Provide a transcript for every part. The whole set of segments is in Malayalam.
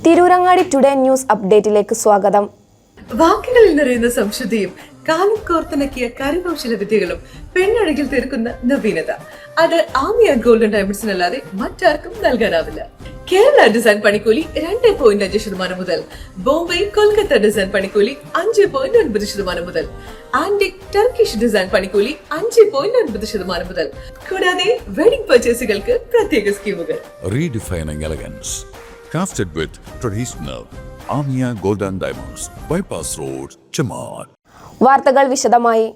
തിരൂരങ്ങാടി ടുഡേ ന്യൂസ് അപ്ഡേറ്റിലേക്ക് സ്വാഗതം. വാക്കുകളിൽ നിറയുന്ന സംശുദ്ധിയും കാലം കോർത്തിണക്കിയ കരകൗശല വിദ്യകളും പെണ്ണഴകിൽ തീർക്കുന്ന നവീനത അത് ആമിയ ഗോൾഡൻ ഡയമണ്ട്സിനല്ലാതെ മറ്റാർക്കും നൽകാനാവില്ല. കേരള ഡിസൈൻ പണിക്കൂലി 2.5% മുതൽ, ബോംബെ കൊൽക്കത്ത ഡിസൈൻ പണിക്കൂലി 5.9% മുതൽ, ആന്റിക് ടർക്കിഷ് ഡിസൈൻ പണിക്കൂലി 5.9% മുതൽ, കൂടാതെ വെഡിംഗ് പർച്ചേസുകൾക്ക് പ്രത്യേക സ്കീമുകൾ. Redefining elegance, crafted with traditional Amia Golden Diamonds, Bypass Road, Chaman. വാർത്തകൾ വിശദമായി.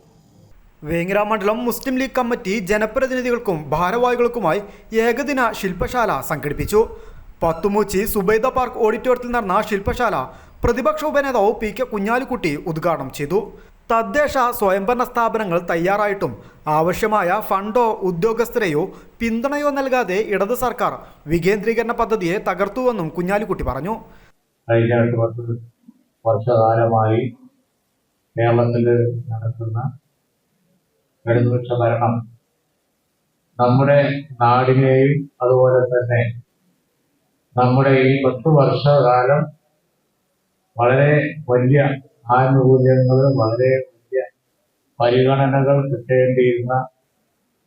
വേങ്ങര മണ്ഡലം മുസ്ലിം ലീഗ് കമ്മിറ്റി ജനപ്രതിനിധികൾക്കും ഭാരവാഹികൾക്കുമായി ഏകദിന ശില്പശാല സംഘടിപ്പിച്ചു. പത്തുമൂച്ചി സുബൈദ പാർക്ക് ഓഡിറ്റോറിയത്തിൽ നടന്ന ശില്പശാല പ്രതിപക്ഷ ഉപനേതാവ് പി കെ കുഞ്ഞാലിക്കുട്ടി ഉദ്ഘാടനം ചെയ്തു. തദ്ദേശ സ്വയംഭരണ സ്ഥാപനങ്ങൾ തയ്യാറായിട്ടും ആവശ്യമായ ഫണ്ടോ ഉദ്യോഗസ്ഥരെയോ പിന്തുണയോ നൽകാതെ ഇടത് സർക്കാർ വികേന്ദ്രീകരണ പദ്ധതിയെ തകർത്തുവെന്നും കുഞ്ഞാലിക്കുട്ടി പറഞ്ഞു. കഴിഞ്ഞ 10 വർഷകാലമായി കേരളത്തിൽ നടക്കുന്ന ഇടതുപക്ഷ ഭരണം നമ്മുടെ നാടിനെയും അതുപോലെ തന്നെ നമ്മുടെ ഈ 10 വർഷകാലം വളരെ വലിയ ആനുകൂല്യങ്ങൾ, വളരെ വലിയ പരിഗണനകൾ കിട്ടേണ്ടിയിരുന്ന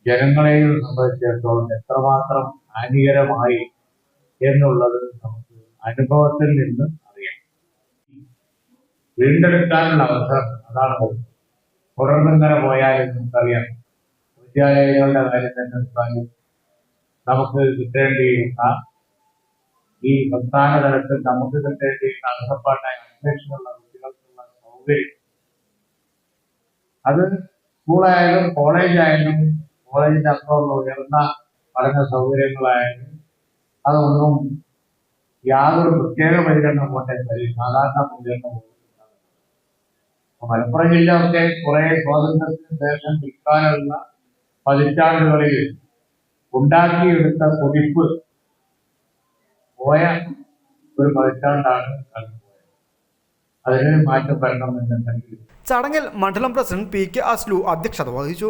ജനങ്ങളെയും സംബന്ധിച്ചിടത്തോളം എത്രമാത്രം ഹാനികരമായി എന്നുള്ളത് നമുക്ക് അനുഭവത്തിൽ നിന്ന് അറിയാം. വീണ്ടെടുക്കാനുള്ള അവസരം അതാണ്. തുടർന്നിങ്ങനെ പോയാലും നമുക്കറിയാം, വിദ്യാലയങ്ങളുടെ കാര്യം തന്നെ എടുത്താലും നമുക്ക് കിട്ടേണ്ടിയിരുന്ന ഈ സംസ്ഥാന തലത്തിൽ നമുക്ക് കിട്ടേണ്ടിയിരുന്ന അർഹപ്പാട്ടായ അന്വേഷണമുള്ള കുട്ടികൾക്കുള്ള സൗകര്യം, അത് സ്കൂളായാലും കോളേജായാലും കോളേജിന്റെ അപ്പുറമുള്ള ഉയർന്ന പഠന സൗകര്യങ്ങളായാലും അതൊന്നും യാതൊരു പ്രത്യേക പരിഗണന പോട്ടെ സാധാരണ പരിഗണന പോലും. മലപ്പുറം ജില്ല ഒക്കെ കുറെ സ്വാതന്ത്ര്യത്തിന് ശേഷം വിൽക്കാനുള്ള പതിറ്റാണ്ടുകളിൽ ഉണ്ടാക്കിയെടുത്ത കുതിപ്പ് പോയ ഒരു പതിറ്റാണ്ടാണ് കടന്നുപോയത്. അതിന് മാറ്റം വരണമെന്നുണ്ടെങ്കിൽ ചടങ്ങിൽ മണ്ഡലം പ്രസിഡന്റ് പി കെ അസ്ലു അധ്യക്ഷത വഹിച്ചു.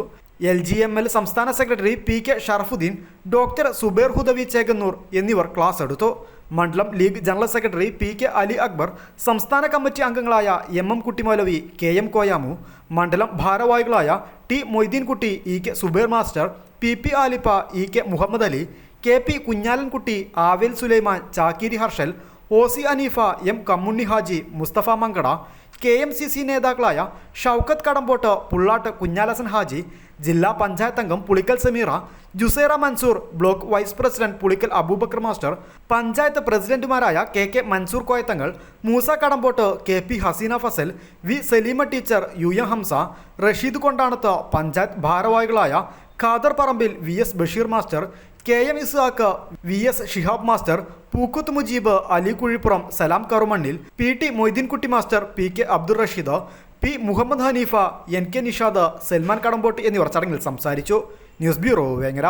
LGML സംസ്ഥാന secretary P K Sharafuddeen, doctor Zubair Hudawi Chekannur എന്നിവർ ക്ലാസ് എടുത്തു. മണ്ഡലം league general secretary P K Ali Akbar, സംസ്ഥാന കമ്മിറ്റി അംഗങ്ങളായ MM കുട്ടിമൗലവി, KM കോയാമു, മണ്ഡലം ഭാരവാഹികളായ T Moideenkutty, EK Zubair master, PP Alippa, EK Muhammad Ali, KP Kunhalankutty, Avel Sulaiman, Chakkiri Harshal, OC Aneefa, M Kammunni Haji, Mustafa Mankada, KMCC നേതാക്കളായ ഷൗക്കത്ത് കടമ്പോട്ട്, പുള്ളാട്ട് കുഞ്ഞാലസൻ ഹാജി, ജില്ലാ പഞ്ചായത്ത് അംഗം Pulikkal Sameera, Jusaira Mansoor, block vice president Pulikkal Abubacker master, panchayat പ്രസിഡന്റുമാരായ KK Mansoor Koyathangal, Moosa Kadampot, KP Haseena Fazal, V Saleema teacher, UM Hamza, Rasheed Kondanath, panchayat ഭാരവാഹികളായ Khader Parambil, VS Basheer master, KM Ishaq, VS Shihab master, Pookkuth Mujeeb, Ali Kuzhippuram, Salam Karumannil, PT Moideenkutty master, PK Abdul Rasheed, P Muhammad Haneefa, NK Nishad, Salman Kadampot എന്നിവർ ചടങ്ങിൽ സംസാരിച്ചു. News bureau Vengara.